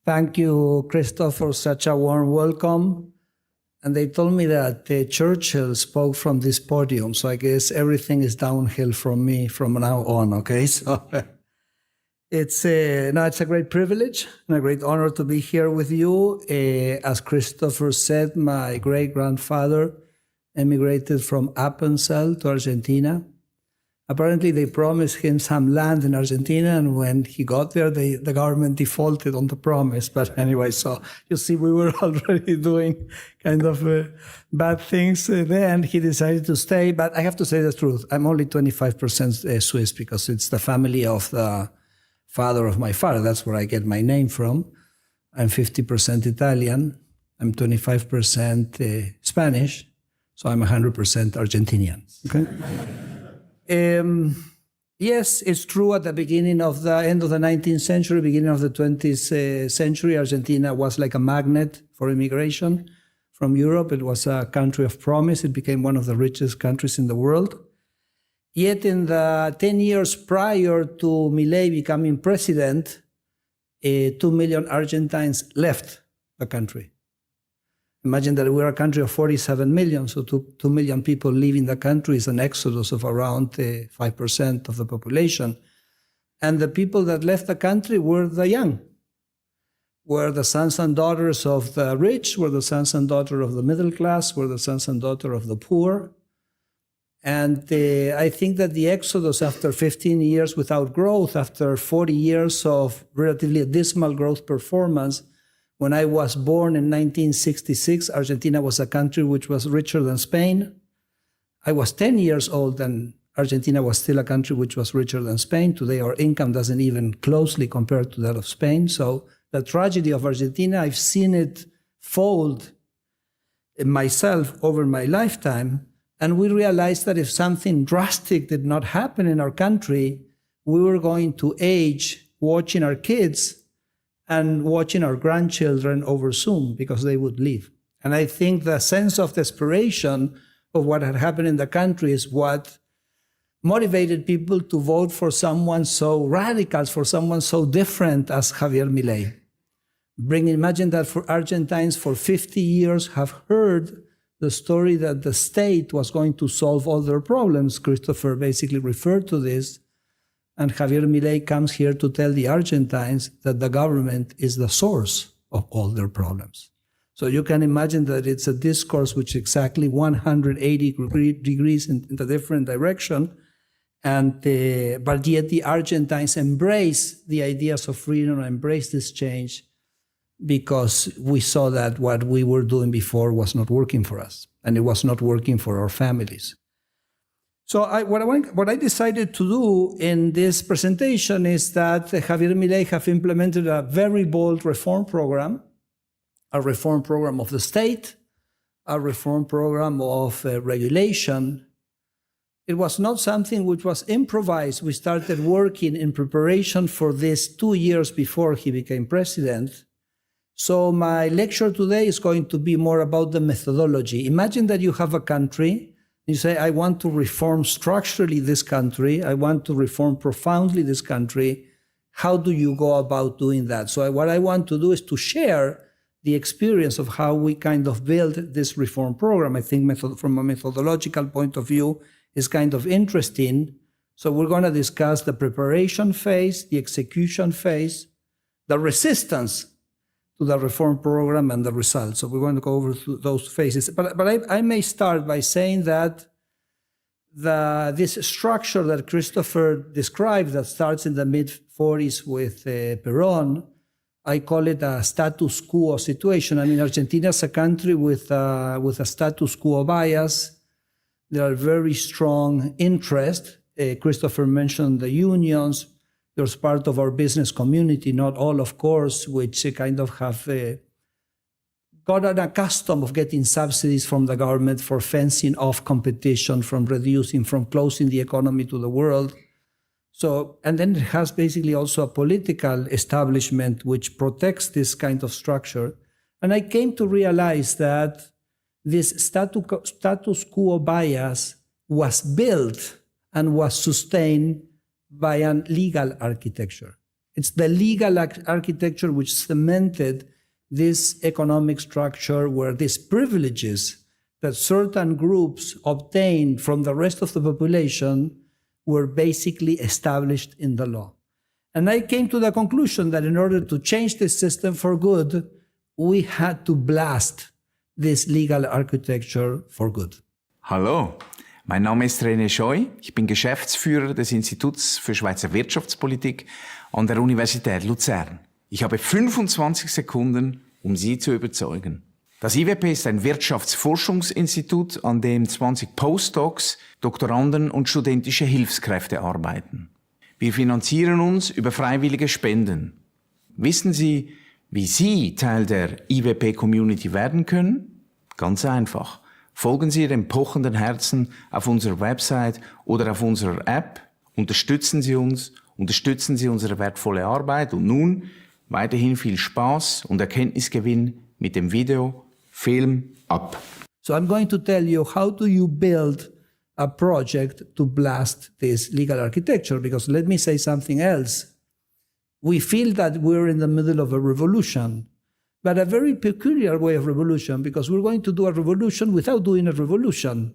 Thank you, Christoph, for such a warm welcome. And they told me that Churchill spoke from this podium, so I guess everything is downhill from me from now on, okay? So it's a great privilege and a great honor to be here with you. As Christopher said, my great-grandfather emigrated from Appenzell to Argentina. Apparently, they promised him some land in Argentina, and when he got there, the government defaulted on the promise. But anyway, so you see, we were already doing kind of bad things there, and he decided to stay. But I have to say the truth. I'm only 25% Swiss because it's the family of the father of my father. That's where I get my name from. I'm 50% Italian. I'm 25% Spanish. So I'm 100% Argentinian. Okay? Yes, it's true at the beginning of the end of the 19th century, beginning of the 20th century, Argentina was like a magnet for immigration from Europe. It was a country of promise. It became one of the richest countries in the world. Yet in the 10 years prior to Milei becoming president, 2 million Argentines left the country. Imagine that we're a country of 47 million, so 2 million people leaving the country is an exodus of around 5% of the population. And the people that left the country were the young, were the sons and daughters of the rich, were the sons and daughters of the middle class, were the sons and daughters of the poor. And I think that the exodus after 15 years without growth, after 40 years of relatively dismal growth performance, when I was born in 1966, Argentina was a country which was richer than Spain. I was 10 years old and Argentina was still a country which was richer than Spain. Today, our income doesn't even closely compare to that of Spain. So the tragedy of Argentina, I've seen it fold myself over my lifetime. And we realized that if something drastic did not happen in our country, we were going to age watching our kids and watching our grandchildren over Zoom because they would leave. And I think the sense of desperation of what had happened in the country is what motivated people to vote for someone so radical, for someone so different as Javier Milei. Imagine that for Argentines for 50 years have heard the story that the state was going to solve all their problems. Christopher basically referred to this. And Javier Milei comes here to tell the Argentines that the government is the source of all their problems. So you can imagine that it's a discourse which is exactly 180 degrees in the different direction. And but yet the Argentines embrace the ideas of freedom, embrace this change, because we saw that what we were doing before was not working for us, and it was not working for our families. So what I decided to do in this presentation is that Javier Milei have implemented a very bold reform program, a reform program of the state, a reform program of regulation. It was not something which was improvised. We started working in preparation for this 2 years before he became president. So my lecture today is going to be more about the methodology. Imagine that you have a country. You say, I want to reform structurally this country. I want to reform profoundly this country. How do you go about doing that? So what I want to do is to share the experience of how we kind of build this reform program. I think from a methodological point of view is kind of interesting. So we're going to discuss the preparation phase, the execution phase, the resistance to the reform program, and the results. So we're going to go over those phases. But I may start by saying that this structure that Christopher described that starts in the mid-40s with Perón, I call it a status quo situation. I mean, Argentina is a country with a status quo bias. There are very strong interests. Christopher mentioned the unions. There's part of our business community, not all, of course, which kind of have gotten accustomed of getting subsidies from the government for fencing off competition, from reducing, from closing the economy to the world. So, and then it has basically also a political establishment which protects this kind of structure. And I came to realize that this status quo bias was built and was sustained by a legal architecture. It's the legal architecture which cemented this economic structure where these privileges that certain groups obtained from the rest of the population were basically established in the law. And I came to the conclusion that in order to change this system for good, we had to blast this legal architecture for good. Hallo, mein Name ist René Scheu. Ich bin Geschäftsführer des Instituts für Schweizer Wirtschaftspolitik an der Universität Luzern. Ich habe 25 Sekunden, um Sie zu überzeugen. Das IWP ist ein Wirtschaftsforschungsinstitut, an dem 20 Postdocs, Doktoranden und studentische Hilfskräfte arbeiten. Wir finanzieren uns über freiwillige Spenden. Wissen Sie, wie Sie Teil der IWP-Community werden können? Ganz einfach. Folgen Sie Ihrem pochenden Herzen auf unserer Website oder auf unserer App. Unterstützen Sie uns, unterstützen Sie unsere wertvolle Arbeit. Und nun weiterhin viel Spaß und Erkenntnisgewinn mit dem Video Film ab. So I'm going to tell you how do you build a project to blast this legal architecture, because let me say something else. We feel that we're in the middle of a revolution, but a very peculiar way of revolution, because we're going to do a revolution without doing a revolution.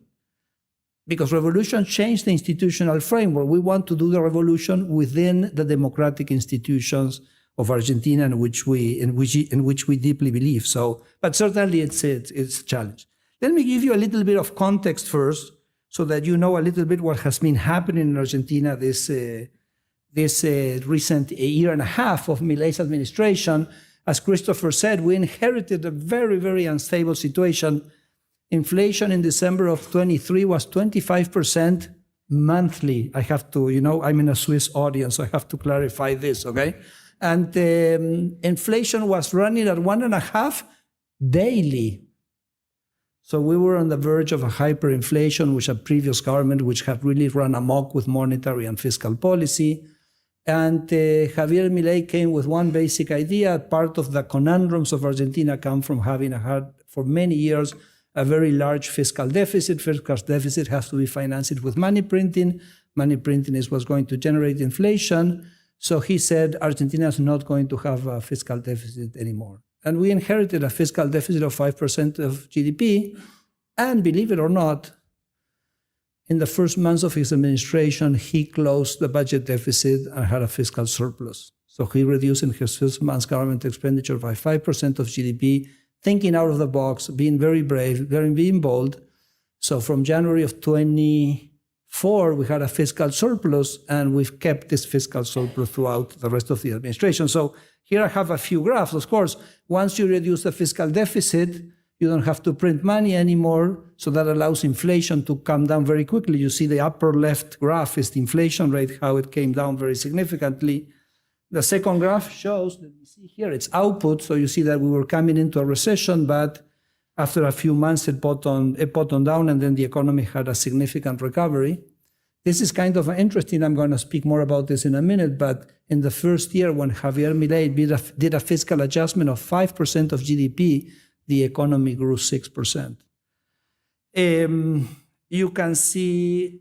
Because revolution changed the institutional framework. We want to do the revolution within the democratic institutions of Argentina, in which we deeply believe. So, but certainly it's a challenge. Let me give you a little bit of context first, so that you know a little bit what has been happening in Argentina this recent year and a half of Milei's administration. As Christopher said, we inherited a very, very unstable situation. Inflation in December of 23 was 25% monthly. I have to, I'm in a Swiss audience, so I have to clarify this, okay? And inflation was running at 1.5 daily. So we were on the verge of a hyperinflation, which a previous government, which had really run amok with monetary and fiscal policy. And Javier Milei came with one basic idea. Part of the conundrums of Argentina come from having had, for many years, a very large fiscal deficit. Fiscal deficit has to be financed with money printing. Money printing is what's going to generate inflation. So he said Argentina is not going to have a fiscal deficit anymore. And we inherited a fiscal deficit of 5% of GDP. And believe it or not, in the first months of his administration, he closed the budget deficit and had a fiscal surplus. So he reduced in his first month's government expenditure by 5% of GDP, thinking out of the box, being very brave, being bold. So from January of 24, we had a fiscal surplus, and we've kept this fiscal surplus throughout the rest of the administration. So here I have a few graphs. Of course, once you reduce the fiscal deficit, you don't have to print money anymore, so that allows inflation to come down very quickly. You see the upper left graph is the inflation rate, how it came down very significantly. The second graph shows, let me see here, it's output. So you see that we were coming into a recession, but after a few months it bottomed down, and then the economy had a significant recovery. This is kind of interesting. I'm going to speak more about this in a minute, but in the first year when Javier Milei did a fiscal adjustment of 5% of GDP, the economy grew 6%. You can see,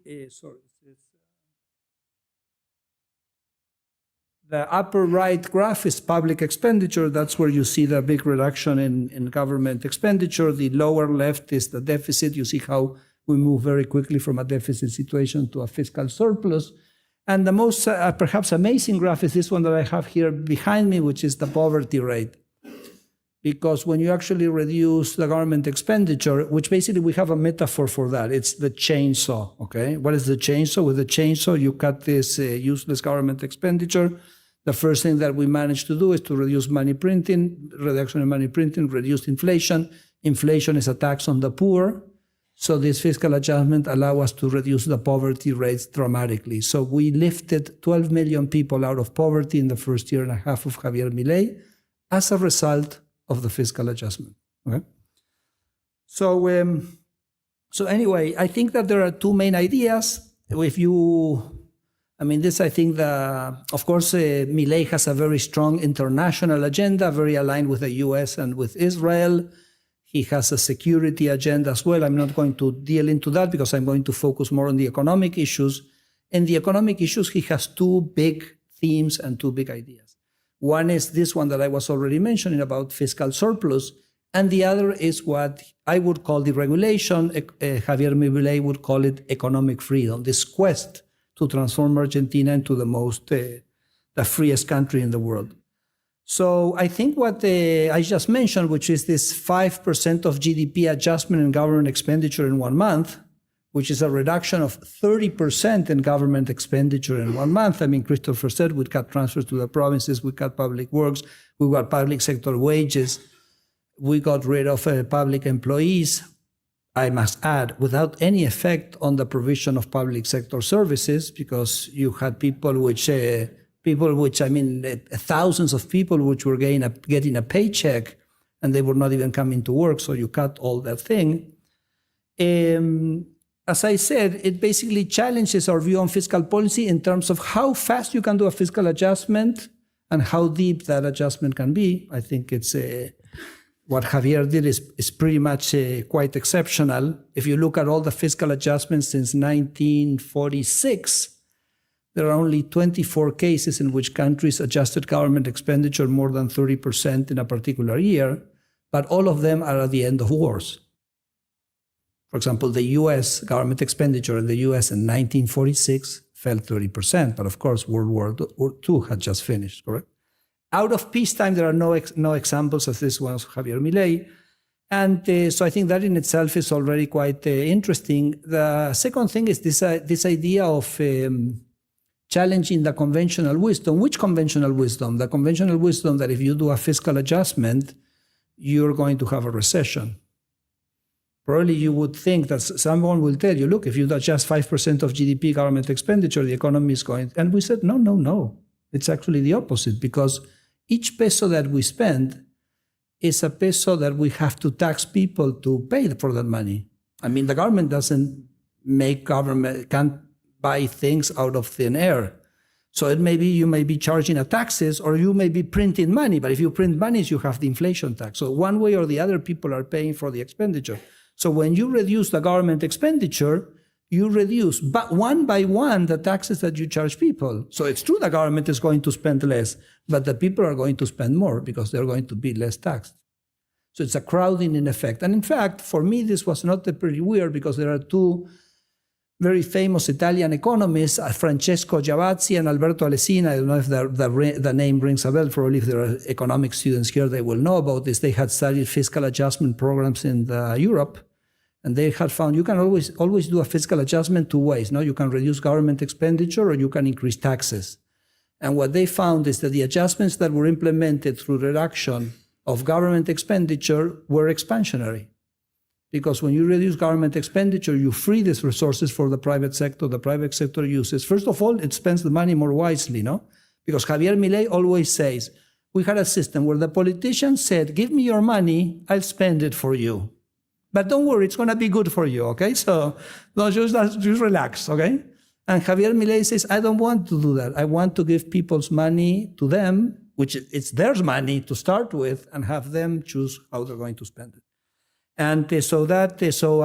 the upper right graph is public expenditure. That's where you see the big reduction in government expenditure. The lower left is the deficit. You see how we move very quickly from a deficit situation to a fiscal surplus. And the most perhaps amazing graph is this one that I have here behind me, which is the poverty rate. Because when you actually reduce the government expenditure, which basically we have a metaphor for that, it's the chainsaw, okay? What is the chainsaw? With the chainsaw, you cut this useless government expenditure. The first thing that we managed to do is to reduce money printing, reduction in money printing, reduce inflation. Inflation is a tax on the poor. So this fiscal adjustment allows us to reduce the poverty rates dramatically. So we lifted 12 million people out of poverty in the first year and a half of Javier Milei as a result of the fiscal adjustment. Okay? So anyway, I think that there are two main ideas. I think of course, Milei has a very strong international agenda, very aligned with the US and with Israel. He has a security agenda as well. I'm not going to deal into that because I'm going to focus more on the economic issues. In the economic issues, he has two big themes and two big ideas. One is this one that I was already mentioning about fiscal surplus, and the other is what I would call deregulation. Javier Milei would call it economic freedom, this quest to transform Argentina into the freest country in the world. So I think what I just mentioned, which is this 5% of GDP adjustment in government expenditure in 1 month, which is a reduction of 30% in government expenditure in 1 month. I mean, Christopher said we cut transfers to the provinces, we cut public works, we got public sector wages, we got rid of public employees, I must add, without any effect on the provision of public sector services, because you had thousands of people which were getting a paycheck and they were not even coming to work, so you cut all that thing. As I said, it basically challenges our view on fiscal policy in terms of how fast you can do a fiscal adjustment and how deep that adjustment can be. I think it's what Javier did is pretty much quite exceptional. If you look at all the fiscal adjustments since 1946, there are only 24 cases in which countries adjusted government expenditure more than 30% in a particular year, but all of them are at the end of wars. For example, the US government expenditure in the US in 1946 fell 30%, but of course World War II had just finished, correct? Out of peacetime, there are no examples of this one of Javier Milei. And so I think that in itself is already quite interesting. The second thing is this idea of challenging the conventional wisdom. Which conventional wisdom? The conventional wisdom that if you do a fiscal adjustment, you're going to have a recession. Probably you would think that someone will tell you, look, if you adjust 5% of GDP government expenditure, the economy is going. And we said, no. It's actually the opposite, because each peso that we spend is a peso that we have to tax people to pay for that money. I mean, the government can't buy things out of thin air. So it may be you may be charging a taxes or you may be printing money, but if you print monies, you have the inflation tax. So one way or the other, people are paying for the expenditure. So when you reduce the government expenditure, you reduce one by one the taxes that you charge people. So it's true the government is going to spend less, but the people are going to spend more because they're going to be less taxed. So it's a crowding in effect. And in fact, for me, this was not pretty weird because there are two very famous Italian economists, Francesco Giavazzi and Alberto Alesina. I don't know if the name rings a bell. Probably if there are economic students here, they will know about this. They had studied fiscal adjustment programs in Europe. And they had found you can always do a fiscal adjustment two ways. No? You can reduce government expenditure or you can increase taxes. And what they found is that the adjustments that were implemented through reduction of government expenditure were expansionary. Because when you reduce government expenditure, you free these resources for the private sector. The private sector uses, first of all, it spends the money more wisely, no? Because Javier Milei always says, we had a system where the politician said, give me your money, I'll spend it for you. But don't worry, it's going to be good for you, okay? So just relax, okay? And Javier Milei says, I don't want to do that. I want to give people's money to them, which it's their money to start with, and have them choose how they're going to spend it. And so Francesco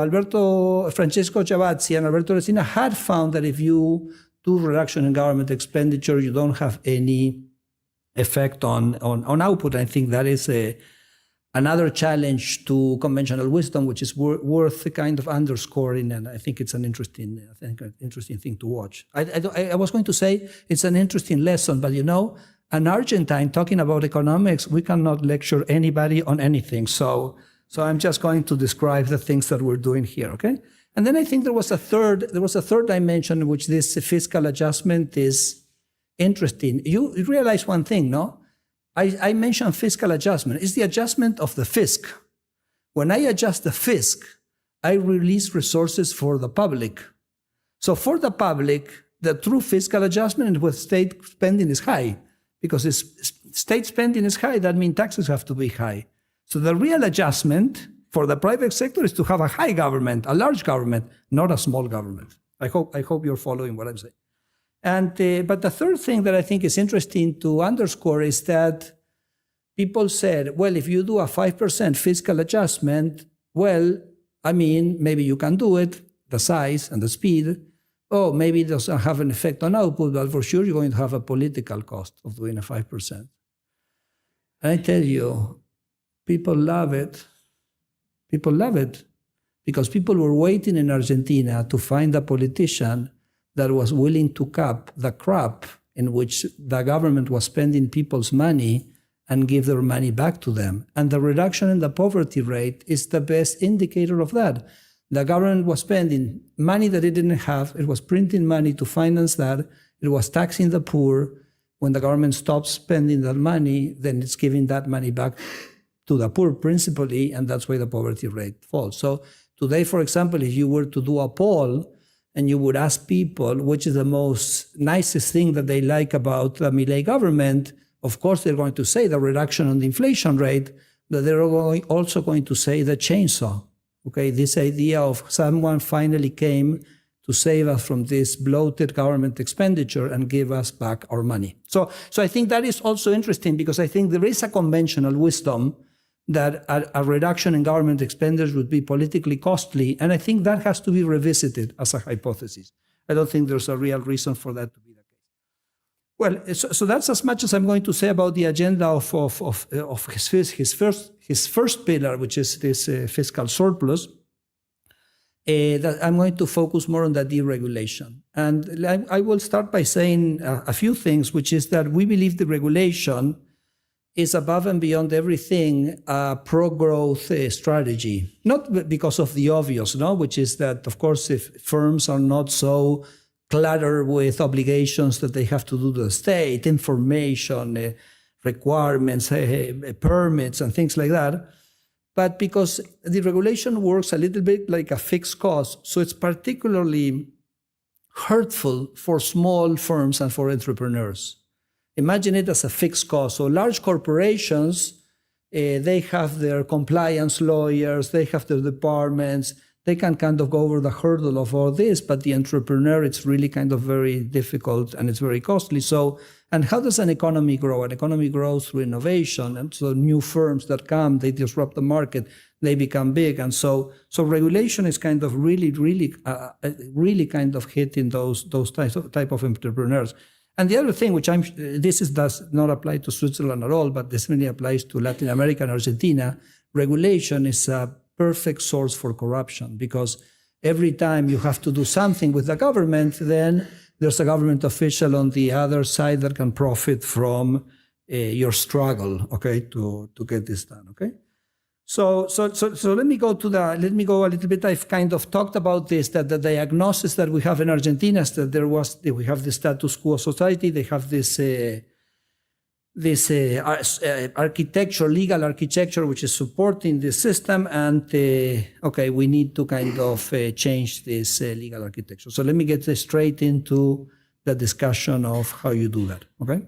Giavazzi and Alberto Alesina had found that if you do reduction in government expenditure, you don't have any effect on output. I think that is another challenge to conventional wisdom, which is worth kind of underscoring, and I think it's an interesting thing to watch. I was going to say it's an interesting lesson, but an Argentine talking about economics, we cannot lecture anybody on anything. So I'm just going to describe the things that we're doing here, okay? And then I think there was a third dimension in which this fiscal adjustment is interesting. You realize one thing, no? I mentioned fiscal adjustment. It's the adjustment of the fisc. When I adjust the fisc, I release resources for the public. So for the public, the true fiscal adjustment with state spending is high. Because if state spending is high, that means taxes have to be high. So the real adjustment for the private sector is to have a high government, a large government, not a small government. I hope you're following what I'm saying. And but the third thing that I think is interesting to underscore is that people said, well, if you do a 5% fiscal adjustment, well, I mean, maybe you can do it, the size and the speed. Oh, maybe it doesn't have an effect on output, but for sure you're going to have a political cost of doing a 5%. And I tell you, people love it. People love it because people were waiting in Argentina to find a politician that was willing to cap the crap in which the government was spending people's money and give their money back to them. And the reduction in the poverty rate is the best indicator of that. The government was spending money that it didn't have. It was printing money to finance that. It was taxing the poor. When the government stops spending that money, then it's giving that money back to the poor principally, and that's why the poverty rate falls. So today, for example, if you were to do a poll and you would ask people which is the most nicest thing that they like about the Milei government, of course they're going to say the reduction on the inflation rate, but they're also going to say the chainsaw. Okay, this idea of someone finally came to save us from this bloated government expenditure and give us back our money. So I think that is also interesting because I think there is a conventional wisdom that a reduction in government expenditures would be politically costly, and I think that has to be revisited as a hypothesis. I don't think there's a real reason for that to be the case. Well, so that's as much as I'm going to say about the agenda of his first pillar, which is this fiscal surplus. That I'm going to focus more on the deregulation. And I will start by saying a few things, which is that we believe deregulation is above and beyond everything a pro-growth strategy. Not because of the obvious, no, which is that, of course, if firms are not so cluttered with obligations that they have to do to the state, information, requirements, permits, and things like that, but because the regulation works a little bit like a fixed cost, so it's particularly hurtful for small firms and for entrepreneurs. Imagine it as a fixed cost. So large corporations, they have their compliance lawyers, they have their departments, they can kind of go over the hurdle of all this, but the entrepreneur, it's really kind of very difficult and it's very costly. So, and how does an economy grow? An economy grows through innovation. And so new firms that come, they disrupt the market, they become big. And so regulation is kind of really kind of hitting those type of entrepreneurs. And the other thing, which does not apply to Switzerland at all, but this really applies to Latin America and Argentina, regulation is a perfect source for corruption, because every time you have to do something with the government, then there's a government official on the other side that can profit from your struggle, okay, to get this done, okay? So let me go a little bit. I've kind of talked about this, that the diagnosis that we have in Argentina is that we have the status quo society, they have this architecture, legal architecture, which is supporting the system, and okay, we need to kind of change this legal architecture. So let me get straight into the discussion of how you do that, okay?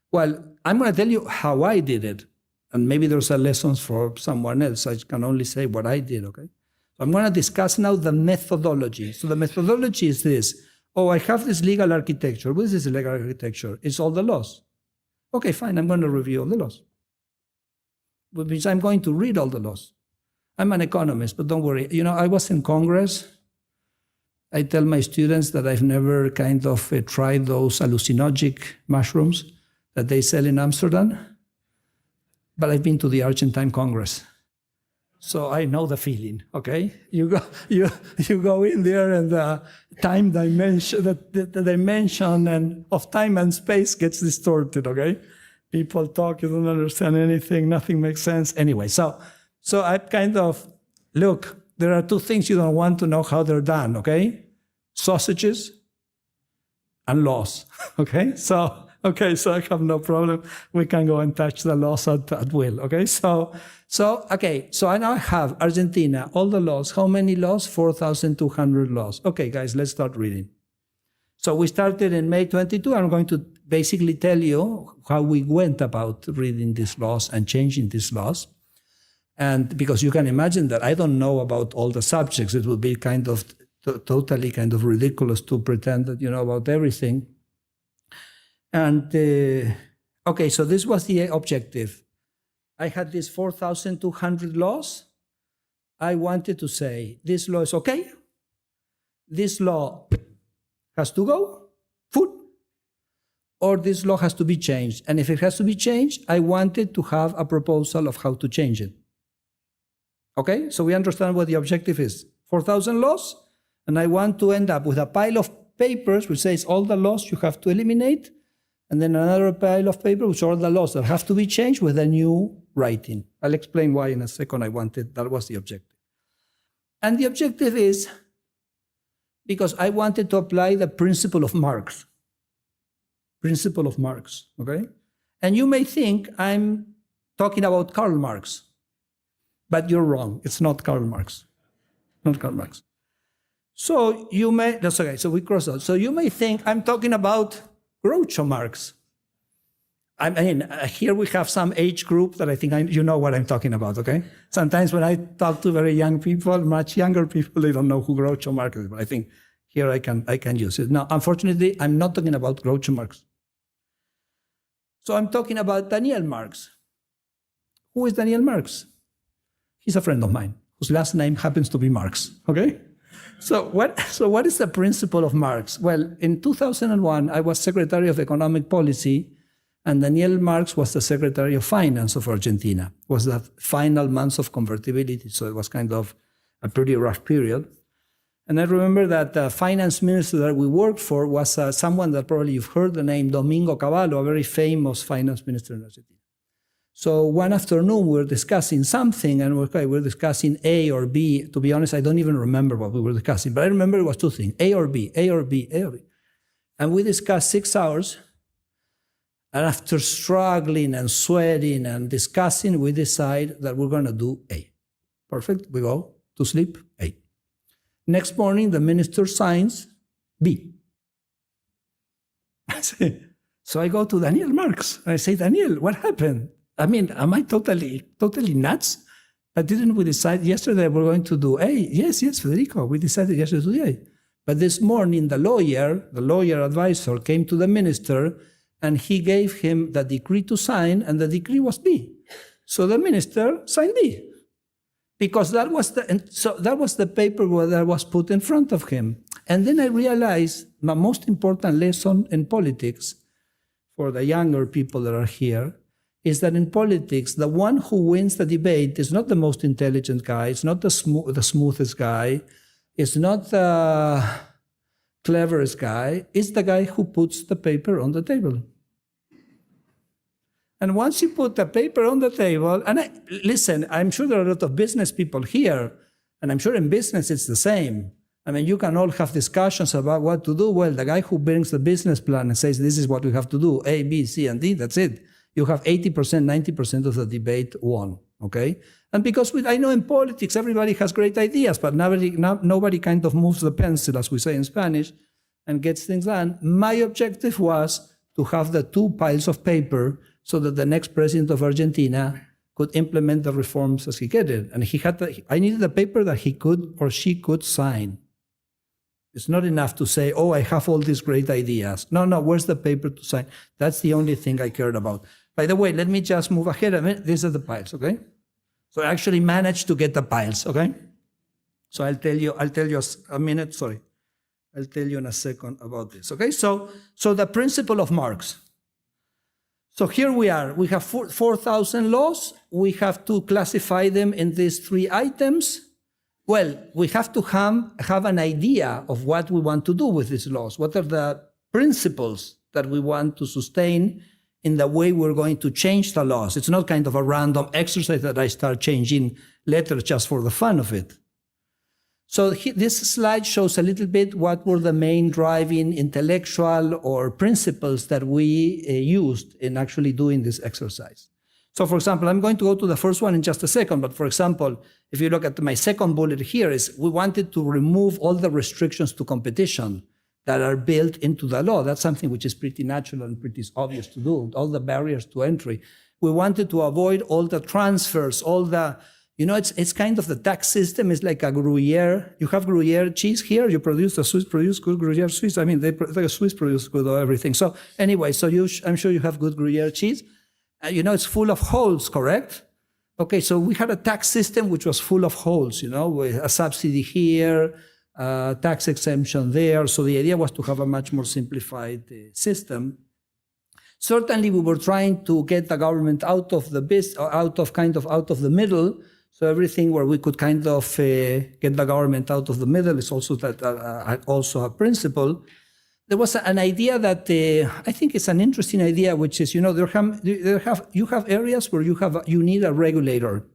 Well, I'm going to tell you how I did it, and maybe there's a lesson for someone else. I can only say what I did, okay? So I'm going to discuss now the methodology. So the methodology is this. Oh, I have this legal architecture. What is this legal architecture? It's all the laws. Okay, fine, I'm going to review all the laws. Which means I'm going to read all the laws. I'm an economist, but don't worry. You know, I was in Congress. I tell my students that I've never kind of tried those hallucinogenic mushrooms that they sell in Amsterdam, but I've been to the Argentine Congress. So I know the feeling, okay? You go in there and the time dimension, the dimension and of time and space gets distorted, okay? People talk, you don't understand anything, nothing makes sense. Anyway, so I kind of, look, there are two things you don't want to know how they're done, okay? Sausages and laws, okay? So I have no problem. We can go and touch the laws at will, okay? So I now have Argentina, all the laws. How many laws? 4,200 laws. Okay, guys, let's start reading. So we started in May 22. I'm going to basically tell you how we went about reading these laws and changing these laws. And because you can imagine that I don't know about all the subjects, it would be kind of totally kind of ridiculous to pretend that you know about everything. And, okay, so this was the objective. I had these 4,200 laws. I wanted to say, this law is okay. This law has to go, food. or this law has to be changed. And if it has to be changed, I wanted to have a proposal of how to change it. Okay, so we understand what the objective is. 4,000 laws, and I want to end up with a pile of papers which says all the laws you have to eliminate, and then another pile of paper which are all the laws that have to be changed with a new writing. I'll explain why in a second that was the objective. And the objective is because I wanted to apply the principle of Marx. Principle of Marx, okay? And you may think I'm talking about Karl Marx, but you're wrong. It's not Karl Marx. Not Karl Marx. So you may, that's okay, so we cross out. So you may think I'm talking about Groucho Marx. I mean, here we have some age group that I think you know what I'm talking about, okay? Sometimes when I talk to very young people, much younger people, they don't know who Groucho Marx is, but I think here I can use it. Now, unfortunately, I'm not talking about Groucho Marx. So I'm talking about Daniel Marx. Who is Daniel Marx? He's a friend of mine, whose last name happens to be Marx, okay? So what is the principle of Marx? Well, in 2001, I was Secretary of Economic Policy, and Daniel Marx was the Secretary of Finance of Argentina. It was the final months of convertibility, so it was kind of a pretty rough period. And I remember that the finance minister that we worked for was someone that probably you've heard the name, Domingo Cavallo, a very famous finance minister in Argentina. So one afternoon we were discussing something, and we were discussing A or B. To be honest, I don't even remember what we were discussing, but I remember it was two things, A or B, A or B, A or B. And we discussed 6 hours, and after struggling and sweating and discussing, we decide that we're going to do A. Perfect, we go to sleep, A. Next morning, the minister signs B. So I go to Daniel Marx, and I say, Daniel, what happened? I mean, am I totally nuts? But didn't we decide yesterday we're going to do A? Yes, Federico, we decided yesterday to do A. But this morning, the lawyer advisor came to the minister, and he gave him the decree to sign, and the decree was B. So the minister signed B. Because that was the paper that was put in front of him. And then I realized the most important lesson in politics for the younger people that are here is that in politics, the one who wins the debate is not the most intelligent guy, it's not the smoothest guy, it's not the cleverest guy, it's the guy who puts the paper on the table. And once you put the paper on the table, and listen, I'm sure there are a lot of business people here, and I'm sure in business it's the same. I mean, you can all have discussions about what to do. Well, the guy who brings the business plan and says, this is what we have to do, A, B, C, and D, that's it. You have 80%, 90% of the debate won, okay? And because I know in politics, everybody has great ideas, but nobody kind of moves the pencil, as we say in Spanish, and gets things done. My objective was to have the 2 piles of paper so that the next president of Argentina could implement the reforms as he get it. And I needed a paper that he could or she could sign. It's not enough to say, oh, I have all these great ideas. No, where's the paper to sign? That's the only thing I cared about. By the way, let me just move ahead a minute. These are the piles, okay? So I actually managed to get the piles, okay? So I'll tell you a minute, sorry. I'll tell you in a second about this, okay? So the principle of Marx. So here we are. We have 4,000 laws. We have to classify them in these 3 items. Well, we have to have an idea of what we want to do with these laws. What are the principles that we want to sustain in the way we're going to change the laws? It's not kind of a random exercise that I start changing letters just for the fun of it. So this slide shows a little bit what were the main driving intellectual or principles that we used in actually doing this exercise. So for example, I'm going to go to the first one in just a second, but for example, if you look at my second bullet here is we wanted to remove all the restrictions to competition that are built into the law. That's something which is pretty natural and pretty obvious to do, all the barriers to entry. We wanted to avoid all the transfers, all the, it's kind of the tax system is like a Gruyere. You have Gruyere cheese here, the Swiss produce good Gruyere Swiss. I mean, the Swiss produce good everything. So anyway, I'm sure you have good Gruyere cheese. It's full of holes, correct? Okay, so we had a tax system which was full of holes, with a subsidy here, tax exemption there. So the idea was to have a much more simplified system. Certainly, we were trying to get the government out of the middle. So everything where we could kind of get the government out of the middle is also also a principle. There was an idea that I think it's an interesting idea, which is, you have areas where you need a regulator,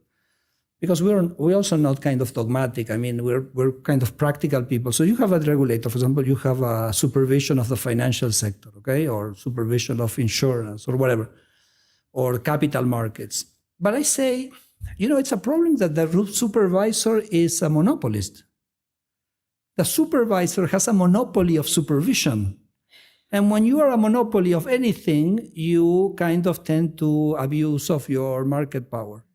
because we're also not kind of dogmatic. I mean, we're kind of practical people. So you have a regulator. For example, you have a supervision of the financial sector, okay, or supervision of insurance or whatever, or capital markets. But I say, it's a problem that the supervisor is a monopolist. The supervisor has a monopoly of supervision. And when you are a monopoly of anything, you kind of tend to abuse of your market power.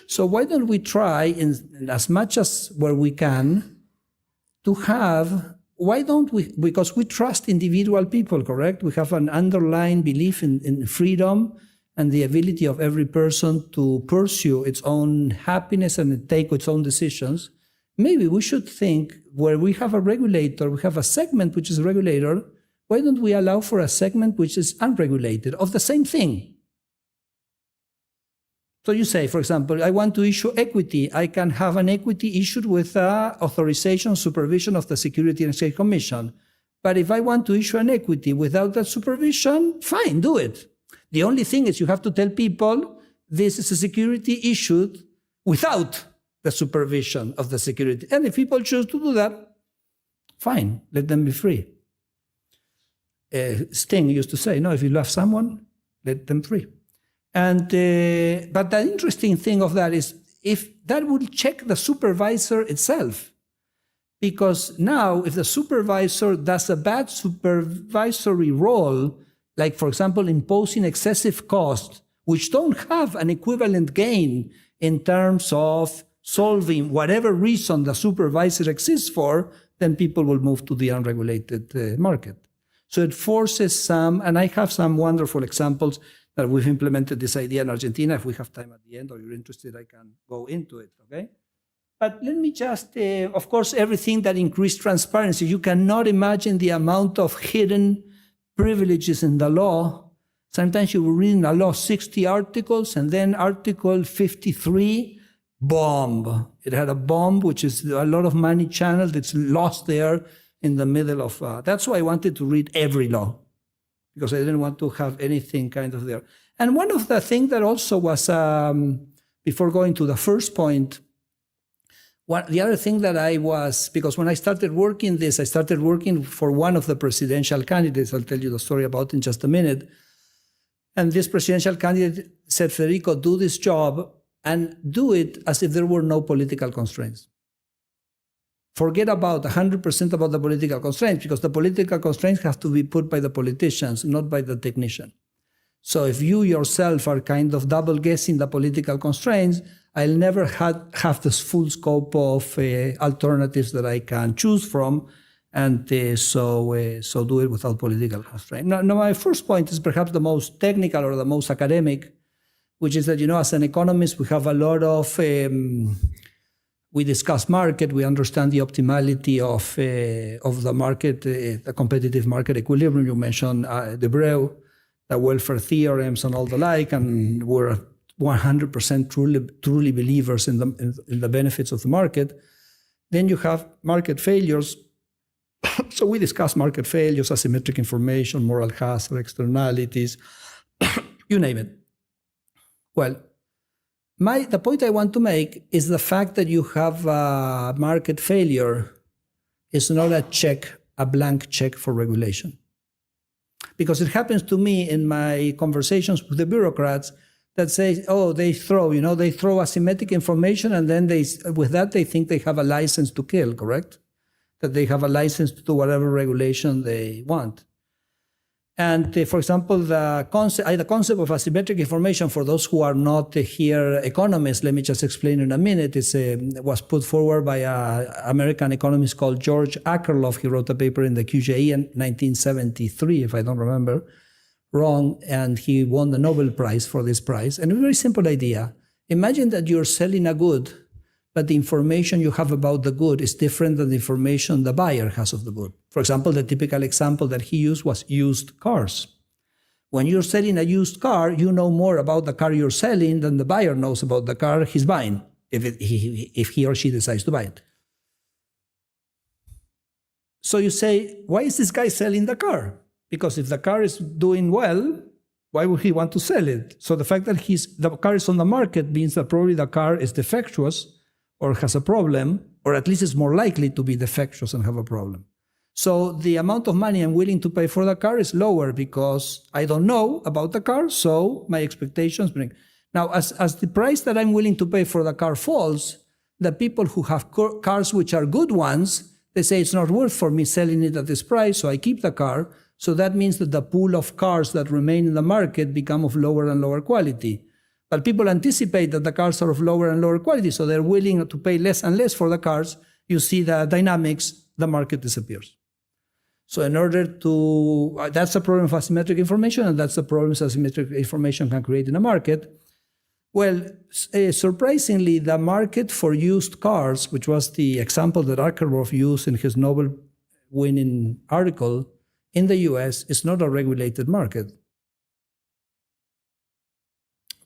So why don't we try, in as much as where we can, to have, because we trust individual people, correct? We have an underlying belief in freedom and the ability of every person to pursue its own happiness and take its own decisions. Maybe we should think, where we have a regulator, we have a segment which is a regulator, why don't we allow for a segment which is unregulated of the same thing? So you say, for example, I want to issue equity. I can have an equity issued with authorization, supervision of the Security and Exchange Commission. But if I want to issue an equity without that supervision, fine, do it. The only thing is you have to tell people this is a security issued without the supervision of the security. And if people choose to do that, fine, let them be free. Sting used to say, no, if you love someone, let them free. And but the interesting thing of that is if that would check the supervisor itself. Because now if the supervisor does a bad supervisory role, like, for example, imposing excessive costs, which don't have an equivalent gain in terms of solving whatever reason the supervisor exists for, then people will move to the unregulated market. So it forces some, and I have some wonderful examples that we've implemented this idea in Argentina. If we have time at the end or you're interested, I can go into it, okay? But let me just, of course, everything that increased transparency, you cannot imagine the amount of hidden privileges in the law. Sometimes you will read in the law 60 articles, and then Article 53, bomb. It had a bomb, which is a lot of money channeled. It's lost there in the middle of, that's why I wanted to read every law, because I didn't want to have anything kind of there. And one of the things that also was, before going to the first point, the other thing that I was, because when I started working this, I started working for one of the presidential candidates. I'll tell you the story about in just a minute. And this presidential candidate said, Federico, do this job and do it as if there were no political constraints. Forget about 100% about the political constraints, because the political constraints have to be put by the politicians, not by the technician. So if you yourself are kind of double guessing the political constraints, I'll never have this full scope of alternatives that I can choose from, and so do it without political constraint. Now, my first point is perhaps the most technical or the most academic, which is that, as an economist, we have a lot of, we discuss market, we understand the optimality of the market, the competitive market equilibrium. You mentioned Debreu, the welfare theorems and all the like, and we're 100% truly believers in the benefits of the market. Then you have market failures. So we discuss market failures, asymmetric information, moral hazard, externalities, you name it. Well, the point I want to make is the fact that you have a market failure is not a blank check for regulation. Because it happens to me in my conversations with the bureaucrats that say, they throw asymmetric information, and then with that they think they have a license to kill, correct? That they have a license to do whatever regulation they want. And for example, the concept of asymmetric information, for those who are not here economists, let me just explain in a minute. It was put forward by an American economist called George Akerlof. He wrote a paper in the QJE in 1973, if I don't remember wrong, and he won the Nobel Prize for this prize. And a very simple idea. Imagine that you're selling a good, but the information you have about the good is different than the information the buyer has of the good. For example, the typical example that he used was used cars. When you're selling a used car, you know more about the car you're selling than the buyer knows about the car he's buying, if he or she decides to buy it. So you say, why is this guy selling the car? Because if the car is doing well, why would he want to sell it? So the fact that the car is on the market means that probably the car is defectuous or has a problem, or at least is more likely to be defectuous and have a problem. So the amount of money I'm willing to pay for the car is lower because I don't know about the car, so my expectations bring. Now, as the price that I'm willing to pay for the car falls, the people who have cars which are good ones, they say it's not worth for me selling it at this price, so I keep the car. So that means that the pool of cars that remain in the market become of lower and lower quality. But people anticipate that the cars are of lower and lower quality, so they're willing to pay less and less for the cars. You see the dynamics, the market disappears. So in order to, that's the problem of asymmetric information, and that's the problem asymmetric information can create in a market. Well, surprisingly, the market for used cars, which was the example that Akerlof used in his Nobel-winning article, in the US, is not a regulated market.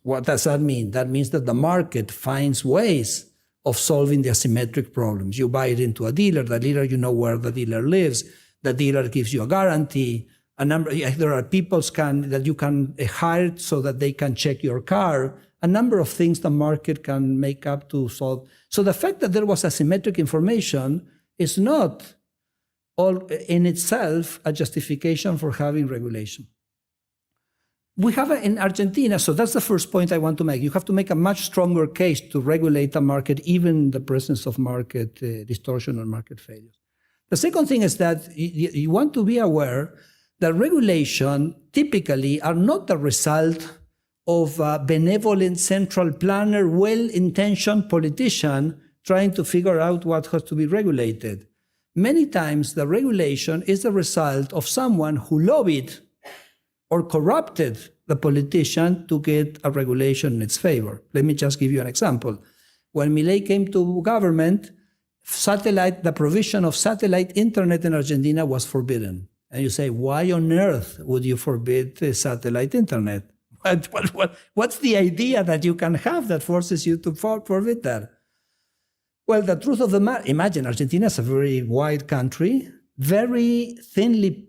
What does that mean? That means that the market finds ways of solving the asymmetric problems. You buy it into a dealer, the dealer, you know where the dealer lives, the dealer gives you a guarantee, there are people that you can hire so that they can check your car, a number of things the market can make up to solve. So the fact that there was asymmetric information is not all in itself a justification for having regulation. We have in Argentina, so that's the first point I want to make. You have to make a much stronger case to regulate the market, even in the presence of market distortion or market failures. The second thing is that you want to be aware that regulation typically are not the result of a benevolent central planner, well-intentioned politician trying to figure out what has to be regulated. Many times the regulation is the result of someone who lobbied or corrupted the politician to get a regulation in its favor. Let me just give you an example. When Milei came to government, the provision of satellite internet in Argentina was forbidden. And you say, why on earth would you forbid satellite internet? What's the idea that you can have that forces you to forbid that? Well, the truth of the matter, imagine Argentina is a very wide country, very thinly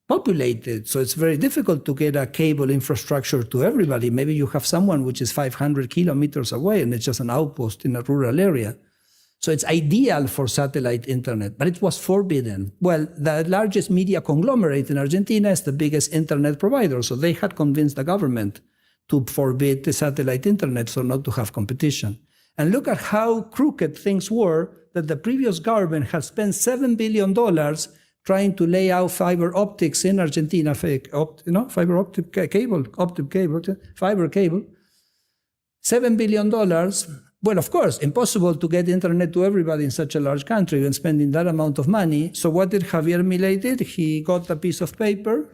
populated, so it's very difficult to get a cable infrastructure to everybody. Maybe you have someone which is 500 kilometers away and it's just an outpost in a rural area. So it's ideal for satellite internet, but it was forbidden. Well, the largest media conglomerate in Argentina is the biggest internet provider, so they had convinced the government to forbid the satellite internet so not to have competition. And look at how crooked things were that the previous government had spent $7 billion trying to lay out fiber optics in Argentina, fiber optic cable, fiber cable. $7 billion. Well, of course, impossible to get internet to everybody in such a large country and spending that amount of money. So what did Javier Milei did? He got a piece of paper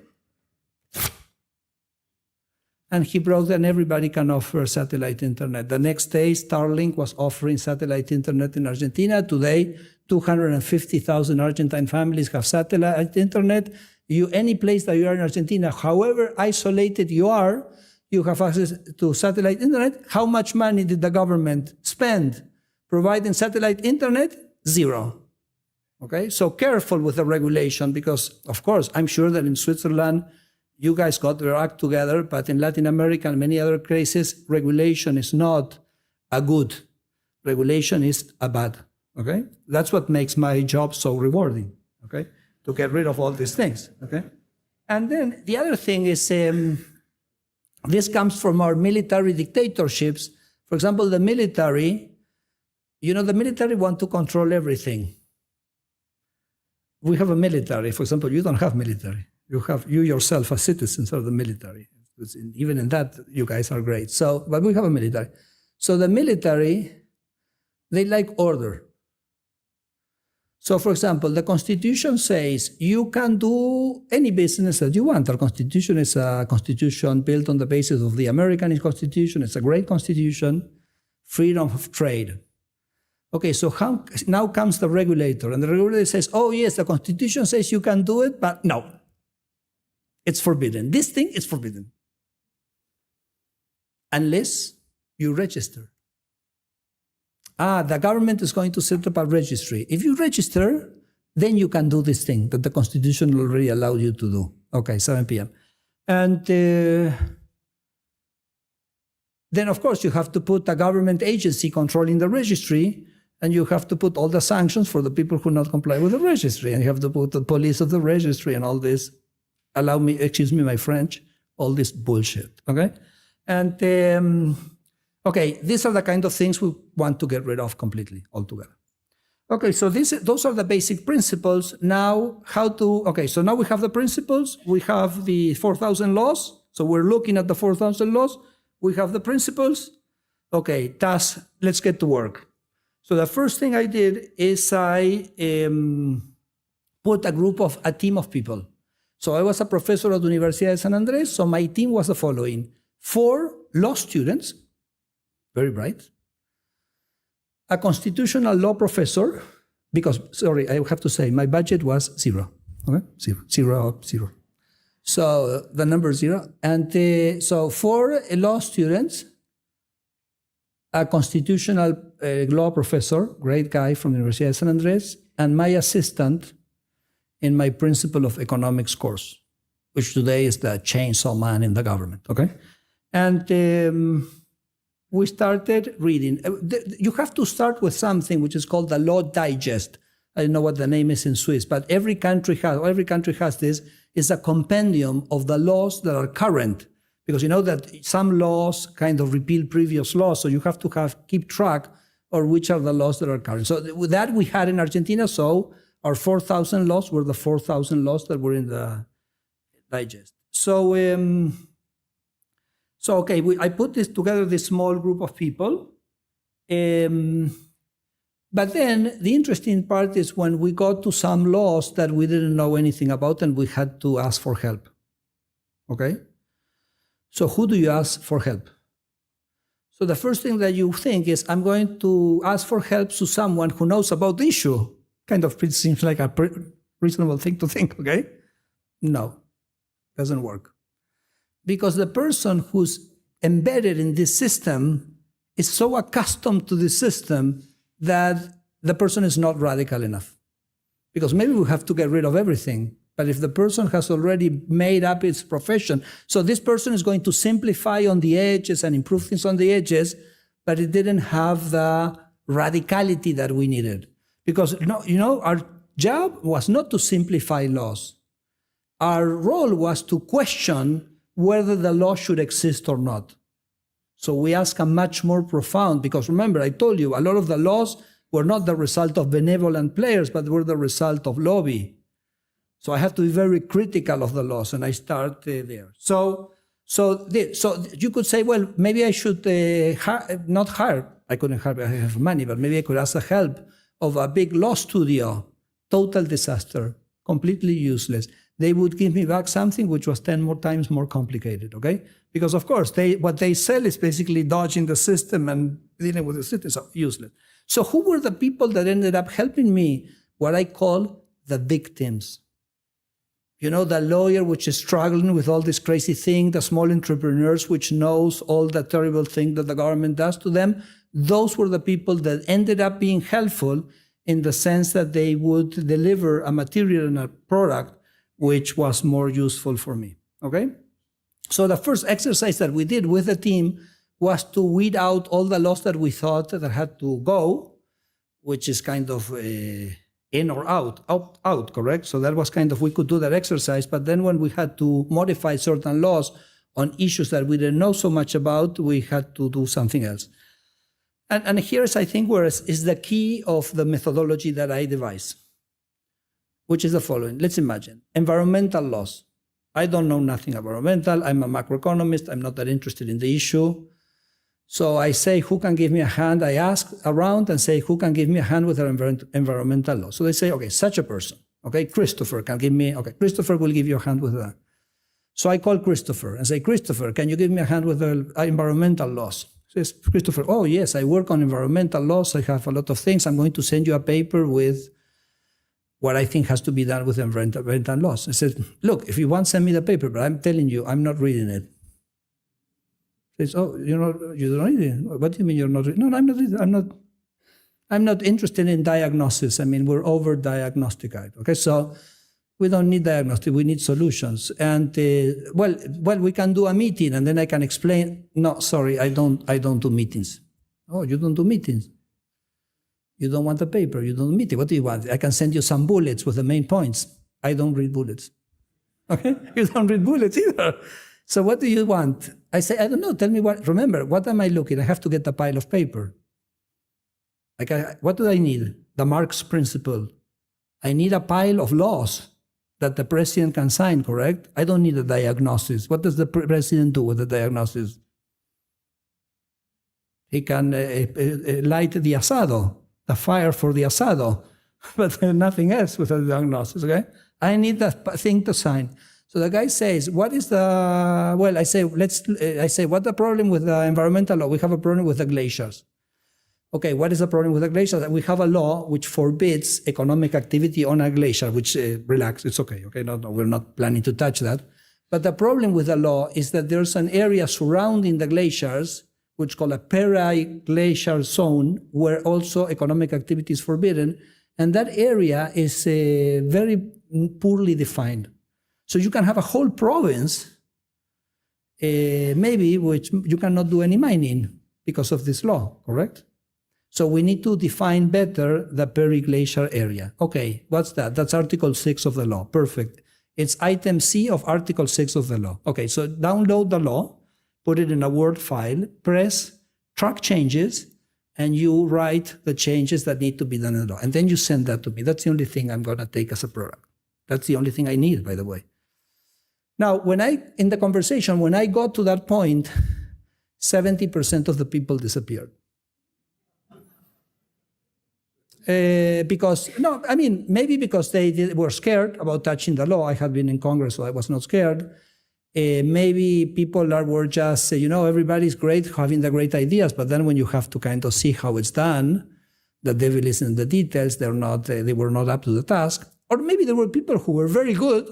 and he wrote that everybody can offer satellite internet. The next day, Starlink was offering satellite internet in Argentina. Today, 250,000 Argentine families have satellite internet. Any place that you are in Argentina, however isolated you are, you have access to satellite internet. How much money did the government spend providing satellite internet? Zero. Okay, so careful with the regulation because, of course, I'm sure that in Switzerland, you guys got your act together, but in Latin America and many other cases, regulation is not a good. Regulation is a bad. Okay, that's what makes my job so rewarding. Okay, to get rid of all these things. Okay, and then the other thing is this comes from our military dictatorships. For example, the military. The military want to control everything. We have a military. For example, you don't have military. You yourself as citizens are the military. Even in that, you guys are great. But we have a military. So the military, they like order. So, for example, the Constitution says you can do any business that you want. Our Constitution is a constitution built on the basis of the American Constitution. It's a great constitution, freedom of trade. Okay, so now comes the regulator, and the regulator says, oh, yes, the Constitution says you can do it, but no. It's forbidden. This thing is forbidden. Unless you register. The government is going to set up a registry. If you register, then you can do this thing that the Constitution already allowed you to do. Okay, 7 p.m. And then, of course, you have to put a government agency controlling the registry, and you have to put all the sanctions for the people who not comply with the registry, and you have to put the police of the registry and all this. Excuse me my French, all this bullshit, okay? And, okay, these are the kind of things we want to get rid of completely, altogether. Okay, so those are the basic principles. Now, so now we have the principles, we have the 4,000 laws, so we're looking at the 4,000 laws, we have the principles. Okay, let's get to work. So the first thing I did is I put a team of people. So I was a professor at the Universidad de San Andrés, so my team was the following: 4 law students, very bright, a constitutional law professor, because, sorry, I have to say, my budget was 0, okay? 0. So the number 0. And so 4 law students, a constitutional law professor, great guy from the Universidad de San Andrés, and my assistant in my Principle of Economics course, which today is the chainsaw man in the government, okay? And we started reading. You have to start with something which is called the Law Digest. I don't know what the name is in Swiss, but every country has this. It's a compendium of the laws that are current, because you know that some laws kind of repeal previous laws, so you have to keep track of which are the laws that are current. So with that we had in Argentina, so our 4,000 laws were the 4,000 laws that were in the digest. So, okay, I put this small group of people. But then the interesting part is when we got to some laws that we didn't know anything about and we had to ask for help. Okay? So who do you ask for help? So the first thing that you think is, I'm going to ask for help to someone who knows about the issue. Kind of seems like a reasonable thing to think, okay? No, doesn't work. Because the person who's embedded in this system is so accustomed to this system that the person is not radical enough. Because maybe we have to get rid of everything, but if the person has already made up its profession, so this person is going to simplify on the edges and improve things on the edges, but it didn't have the radicality that we needed. Because, our job was not to simplify laws. Our role was to question whether the law should exist or not. So we ask a much more profound, because remember, I told you, a lot of the laws were not the result of benevolent players, but were the result of lobby. So I have to be very critical of the laws, and I start there. So you could say, well, maybe I should not hire. I couldn't hire, I have money, but maybe I could ask the help of a big law studio. Total disaster, completely useless. They would give me back something which was 10 more times more complicated, okay? Because, of course, what they sell is basically dodging the system and dealing with the system, so useless. So who were the people that ended up helping me? What I call the victims. You know, the lawyer which is struggling with all this crazy thing, the small entrepreneurs which knows all the terrible thing that the government does to them. Those were the people that ended up being helpful in the sense that they would deliver a material and a product which was more useful for me, okay? So the first exercise that we did with the team was to weed out all the laws that we thought that had to go, which is kind of in or out, correct? So that was kind of, we could do that exercise, but then when we had to modify certain laws on issues that we didn't know so much about, we had to do something else. And here's, I think, where is the key of the methodology that I devised, which is the following. Let's imagine environmental laws. I don't know nothing about environmental. I'm a macroeconomist. I'm not that interested in the issue. So I say, who can give me a hand? I ask around and say, who can give me a hand with environmental law? So they say, okay, such a person. Okay, Christopher can give me, okay, Christopher will give you a hand with that. So I call Christopher and say, Christopher, can you give me a hand with the environmental laws? Says Christopher, oh yes, I work on environmental laws. I have a lot of things. I'm going to send you a paper with what I think has to be done with environmental laws. I said, look, if you want, send me the paper, but I'm telling you, I'm not reading it. He says, oh, you don't read it? What do you mean you're not reading? No, I'm not reading. I'm not interested in diagnosis. I mean, we're over-diagnosticized. Okay, so we don't need diagnosis. We need solutions. And well, we can do a meeting, and then I can explain. No, sorry, I don't do meetings. Oh, you don't do meetings? You don't want a paper. You don't meet it. What do you want? I can send you some bullets with the main points. I don't read bullets. Okay, you don't read bullets either. So what do you want? I say, I don't know. Tell me what. Remember, what am I looking? I have to get a pile of paper. What do I need? The Marx principle. I need a pile of laws that the president can sign, correct? I don't need a diagnosis. What does the president do with the diagnosis? He can light the asado, the fire for the asado, but nothing else with a diagnosis, okay? I need that thing to sign. So the guy says, what is the, well, I say, what's the problem with the environmental law? We have a problem with the glaciers. Okay, what is the problem with the glaciers? We have a law which forbids economic activity on a glacier, which, relax, it's okay, no, we're not planning to touch that. But the problem with the law is that there's an area surrounding the glaciers, which is called a periglacial zone, where also economic activity is forbidden, and that area is very poorly defined. So you can have a whole province, maybe, which you cannot do any mining because of this law, correct? So we need to define better the periglacial area. Okay, what's that? That's Article 6 of the law. Perfect. It's item C of Article 6 of the law. Okay, so download the law, put it in a Word file, press track changes, and you write the changes that need to be done in the law. And then you send that to me. That's the only thing I'm going to take as a product. That's the only thing I need, by the way. Now, in the conversation, when I got to that point, 70% of the people disappeared. Maybe because they were scared about touching the law. I had been in Congress, so I was not scared. Maybe people were just, everybody's great, having the great ideas, but then when you have to kind of see how it's done, the devil is in the details, they were not up to the task. Or maybe there were people who were very good,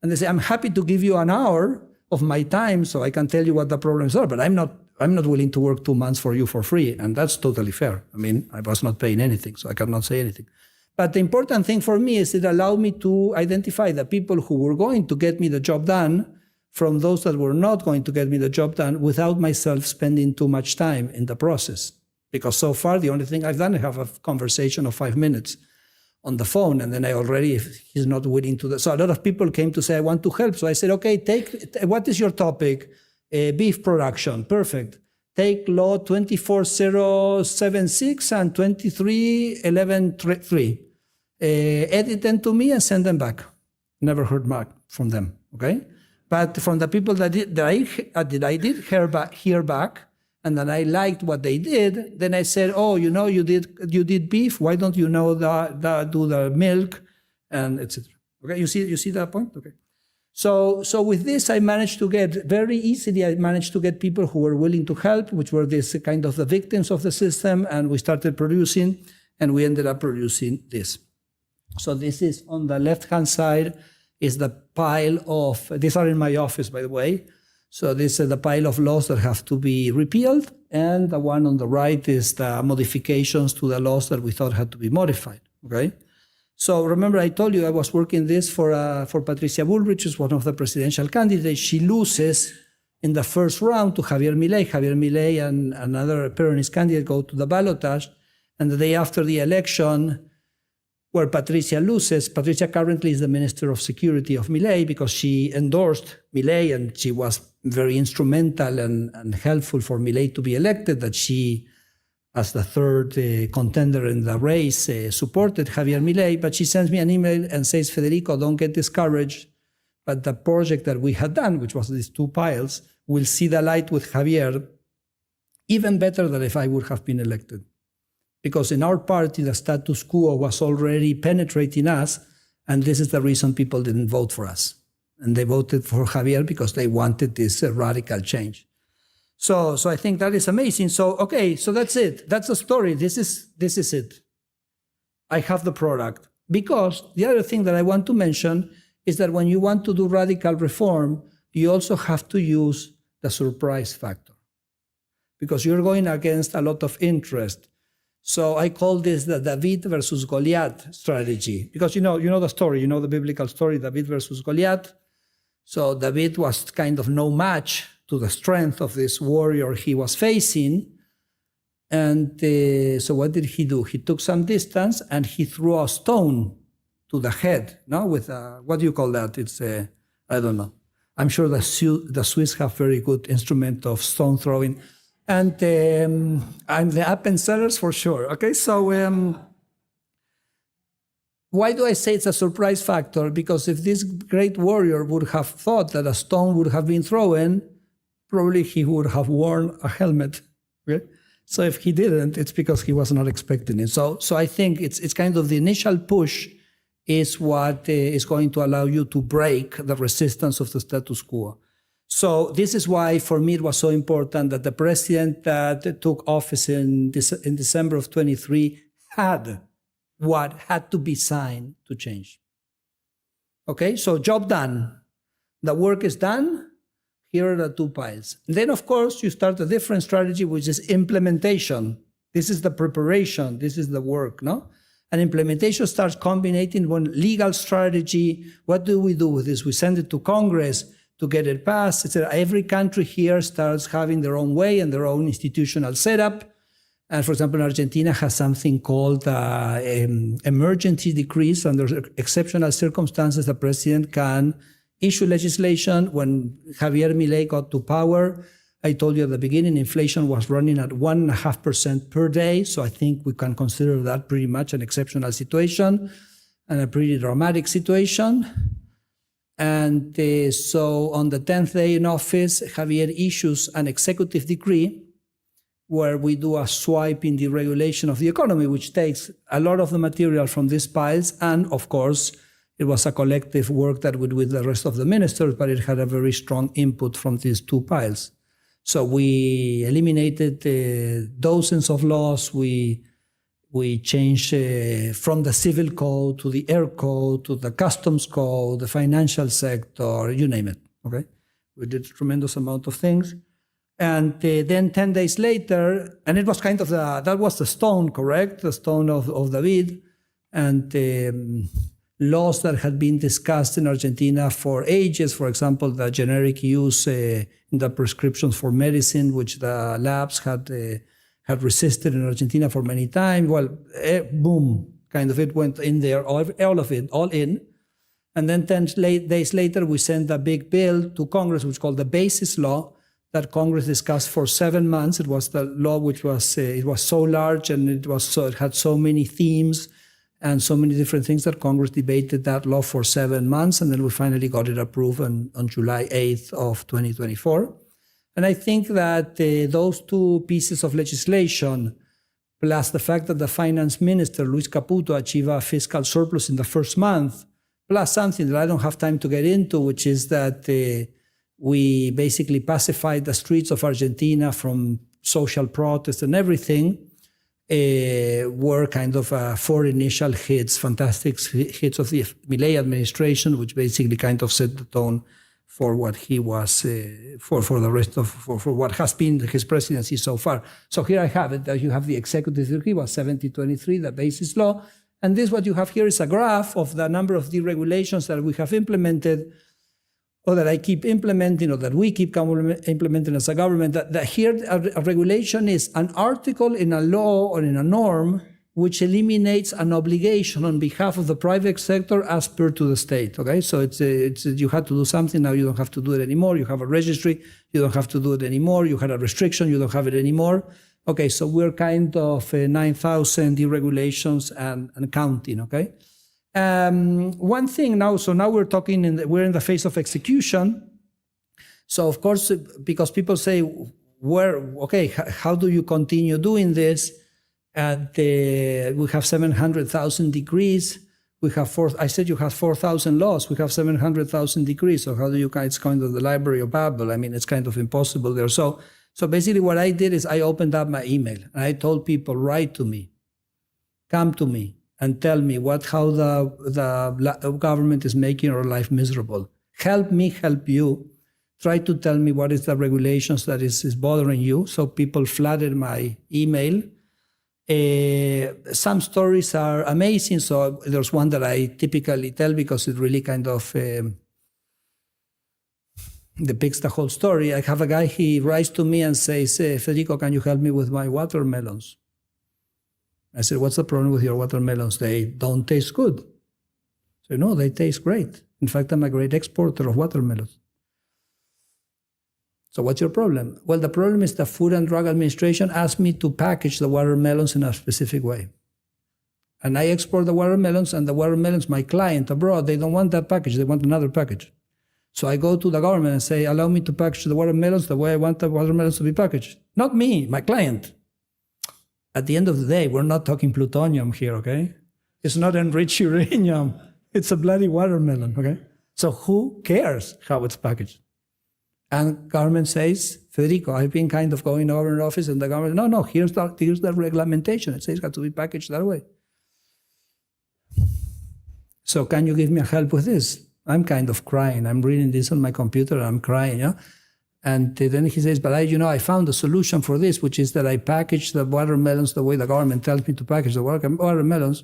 and they say, I'm happy to give you an hour of my time so I can tell you what the problems are, but I'm not willing to work 2 months for you for free, and that's totally fair. I mean, I was not paying anything, so I cannot say anything. But the important thing for me is it allowed me to identify the people who were going to get me the job done from those that were not going to get me the job done without myself spending too much time in the process. Because so far, the only thing I've done is have a conversation of 5 minutes on the phone, and then if he's not willing to. So a lot of people came to say, I want to help. So I said, okay, what is your topic? Beef production, perfect. Take law 24076 and 23113. Edit them to me and send them back. Never heard back from them, okay? But from the people that I did hear back, and then I liked what they did, then I said, oh, you did beef, why don't you do the milk, and etc. Okay, you see that point? Okay. So with this, I managed to get people who were willing to help, which were this kind of the victims of the system, and we started producing, and we ended up producing this. So this is on the left-hand side is the pile of, these are in my office, by the way. So this is the pile of laws that have to be repealed, and the one on the right is the modifications to the laws that we thought had to be modified, okay? So remember I told you I was working this for Patricia Bullrich, who's one of the presidential candidates. She loses in the first round to Javier Milei. Javier Milei and another Peronist candidate go to the ballotage, and the day after the election, where Patricia loses, Patricia currently is the Minister of Security of Milei because she endorsed Milei and she was very instrumental and helpful for Milei to be elected, that she, as the third contender in the race, supported Javier Milei. But she sends me an email and says, Federico, don't get discouraged, but the project that we had done, which was these 2 piles, will see the light with Javier even better than if I would have been elected. Because in our party, the status quo was already penetrating us, and this is the reason people didn't vote for us. And they voted for Javier because they wanted this radical change. So I think that is amazing. So, okay, so that's it. That's the story. This is it. I have the product. Because the other thing that I want to mention is that when you want to do radical reform, you also have to use the surprise factor, because you're going against a lot of interest. So I call this the David versus Goliath strategy, because you know the story, the biblical story, David versus Goliath. So David was kind of no match to the strength of this warrior he was facing. And so what did he do? He took some distance and he threw a stone to the head, with what do you call that? It's, I don't know. I'm sure the Swiss have very good instrument of stone throwing. And I'm the Appenzellers for sure. Okay, so why do I say it's a surprise factor? Because if this great warrior would have thought that a stone would have been thrown, probably he would have worn a helmet. Okay? So if he didn't, it's because he was not expecting it. So I think it's kind of the initial push is what is going to allow you to break the resistance of the status quo. So this is why, for me, it was so important that the president that took office in December of 23 had what had to be signed to change. Okay, so job done. The work is done. Here are the two piles. And then, of course, you start a different strategy, which is implementation. This is the preparation. This is the work, no? And implementation starts combining one legal strategy. What do we do with this? We send it to Congress to get it passed. It's every country here starts having their own way and their own institutional setup. And for example, Argentina has something called emergency decrees. Under exceptional circumstances, the president can issue legislation. When Javier Milei got to power, I told you at the beginning, inflation was running at 1.5% per day. So I think we can consider that pretty much an exceptional situation and a pretty dramatic situation. And so on the 10th day in office, Javier issues an executive decree where we do a swipe in the regulation of the economy, which takes a lot of the material from these piles. And of course, it was a collective work that we did with the rest of the ministers, but it had a very strong input from these two piles. So we eliminated dozens of laws. We changed from the civil code to the air code to the customs code, the financial sector, you name it. Okay, we did a tremendous amount of things. And then 10 days later, and it was kind of that was the stone, correct? The stone of David. And laws that had been discussed in Argentina for ages, for example, the generic use in the prescriptions for medicine, which the labs had resisted in Argentina for many times. Well, boom, kind of it went in there, all of it, all in. And then 10 days later, we sent a big bill to Congress, which is called the Basis Law, that Congress discussed for 7 months. It was the law which was, it was so large and it had so many themes and so many different things that Congress debated that law for 7 months, and then we finally got it approved on July 8th of 2024. And I think that those two pieces of legislation, plus the fact that the finance minister, Luis Caputo, achieved a fiscal surplus in the first month, plus something that I don't have time to get into, which is that we basically pacified the streets of Argentina from social protest and everything, were kind of 4 initial hits, fantastic hits of the Milei administration, which basically kind of set the tone for what he was, for the rest of, for what has been his presidency so far. So here I have it, that you have the executive decree, was 7023, the basis law. And this, what you have here is a graph of the number of deregulations that we have implemented, or that I keep implementing, or that we keep implementing as a government. That here a regulation is an article in a law or in a norm which eliminates an obligation on behalf of the private sector as per to the state. Okay, so it's you had to do something, now you don't have to do it anymore. You have a registry, you don't have to do it anymore. You had a restriction, you don't have it anymore. Okay, so we're kind of 9,000 deregulations and counting. Okay. One thing now, so now we're talking, we're in the phase of execution. So of course, because people say, how do you continue doing this? And we have 700,000 decrees. We have I said you have 4,000 laws. We have 700,000 decrees. So how do you, it's kind of the Library of Babel. I mean, it's kind of impossible there. So basically what I did is I opened up my email and I told people, write to me, come to me. and tell me how the government is making our life miserable. Help me help you. Try to tell me what is the regulations that is bothering you. So people flooded my email. Some stories are amazing. So there's one that I typically tell because it really kind of depicts the whole story. I have a guy, he writes to me and says, Federico, can you help me with my watermelons? I said, what's the problem with your watermelons? They don't taste good. So no, they taste great. In fact, I'm a great exporter of watermelons. So what's your problem? Well, the problem is the Food and Drug Administration asked me to package the watermelons in a specific way. And I export the watermelons, and the watermelons, my client abroad, they don't want that package, they want another package. So I go to the government and say, allow me to package the watermelons the way I want the watermelons to be packaged. Not me, my client. At the end of the day, we're not talking plutonium here, okay? It's not enriched uranium. It's a bloody watermelon, okay? So who cares how it's packaged? And government says, Federico, I've been kind of going over in the office, and the government, no, here's the regulation. It says it has to be packaged that way. So can you give me a help with this? I'm kind of crying. I'm reading this on my computer, and I'm crying, yeah? And then he says, but I found a solution for this, which is that I package the watermelons the way the government tells me to package the watermelons.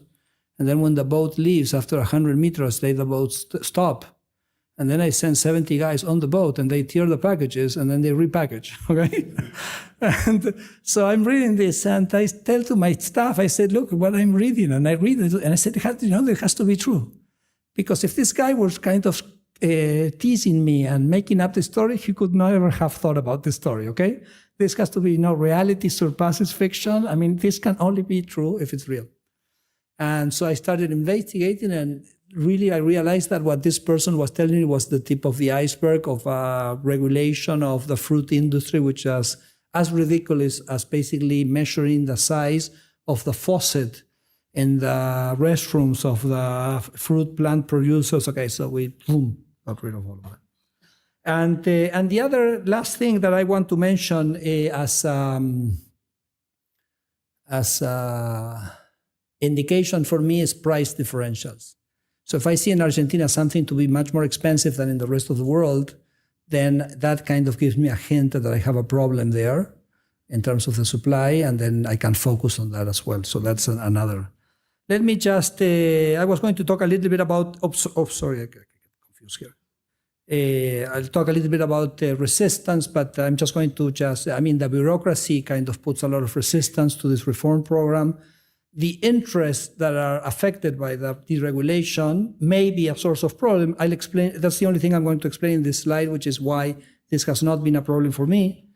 And then when the boat leaves, after 100 meters, the boats stop. And then I send 70 guys on the boat, and they tear the packages, and then they repackage, okay? And so I'm reading this, and I tell to my staff, I said, look what I'm reading, and I read it, and I said, it has to be true. Because if this guy was kind of teasing me and making up the story, he could never have thought about the story, okay? This has to be, reality surpasses fiction. I mean, this can only be true if it's real. And so I started investigating, and really I realized that what this person was telling me was the tip of the iceberg of regulation of the fruit industry, which is as ridiculous as basically measuring the size of the faucet in the restrooms of the fruit plant producers. Okay, so we got rid of all of that. And the other last thing that I want to mention as indication for me is price differentials. So if I see in Argentina something to be much more expensive than in the rest of the world, then that kind of gives me a hint that I have a problem there in terms of the supply, and then I can focus on that as well. So that's another. Let me just, I was going to talk a little bit about, sorry, I get confused here. I'll talk a little bit about resistance, but I'm just going to the bureaucracy kind of puts a lot of resistance to this reform program. The interests that are affected by the deregulation may be a source of problem. I'll explain, that's the only thing I'm going to explain in this slide, which is why this has not been a problem for me.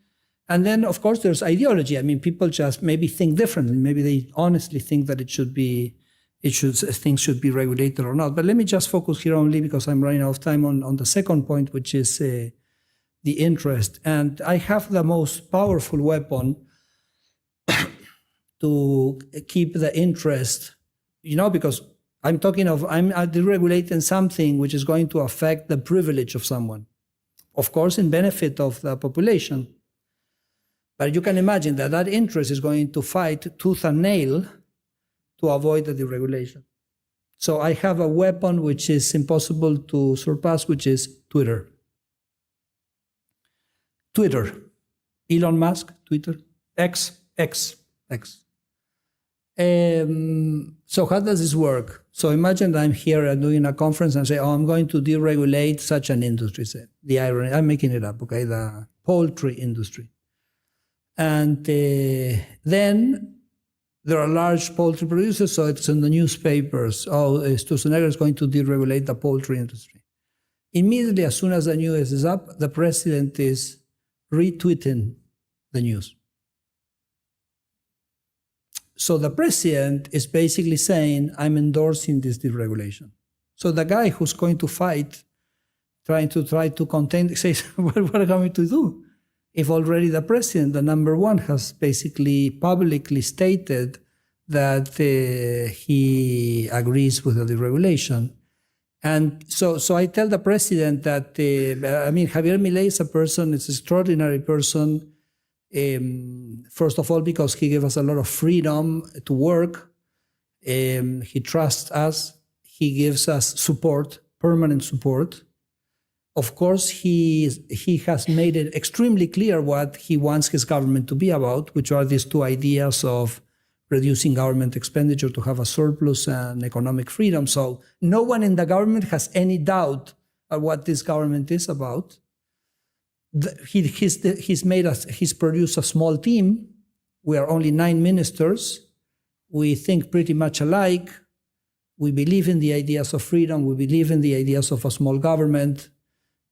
And then, of course, there's ideology. I mean, people just maybe think differently. Maybe they honestly think that things should be regulated or not. But let me just focus here only because I'm running out of time on the second point, which is the interest. And I have the most powerful weapon to keep the interest, because I'm deregulating something which is going to affect the privilege of someone, of course, in benefit of the population. But you can imagine that interest is going to fight tooth and nail to avoid the deregulation. So I have a weapon which is impossible to surpass, which is Twitter. Elon Musk, Twitter, X. So how does this work? So imagine that I'm here doing a conference and say, I'm going to deregulate such an industry. Say, the irony, I'm making it up, okay, the poultry industry. And then there are large poultry producers, so it's in the newspapers. Sturzenegger is going to deregulate the poultry industry. Immediately, as soon as the news is up, the president is retweeting the news. So the president is basically saying, I'm endorsing this deregulation. So the guy who's going to fight, try to contain, says, what are we going to do? If already the president, the number one, has basically publicly stated that he agrees with the deregulation. And so I tell the president that, Javier Milei is an extraordinary person, first of all, because he gave us a lot of freedom to work. He trusts us. He gives us support, permanent support. Of course, he has made it extremely clear what he wants his government to be about, which are these two ideas of reducing government expenditure to have a surplus and economic freedom. So no one in the government has any doubt of what this government is about. He's produced a small team. We are only 9 ministers. We think pretty much alike. We believe in the ideas of freedom. We believe in the ideas of a small government.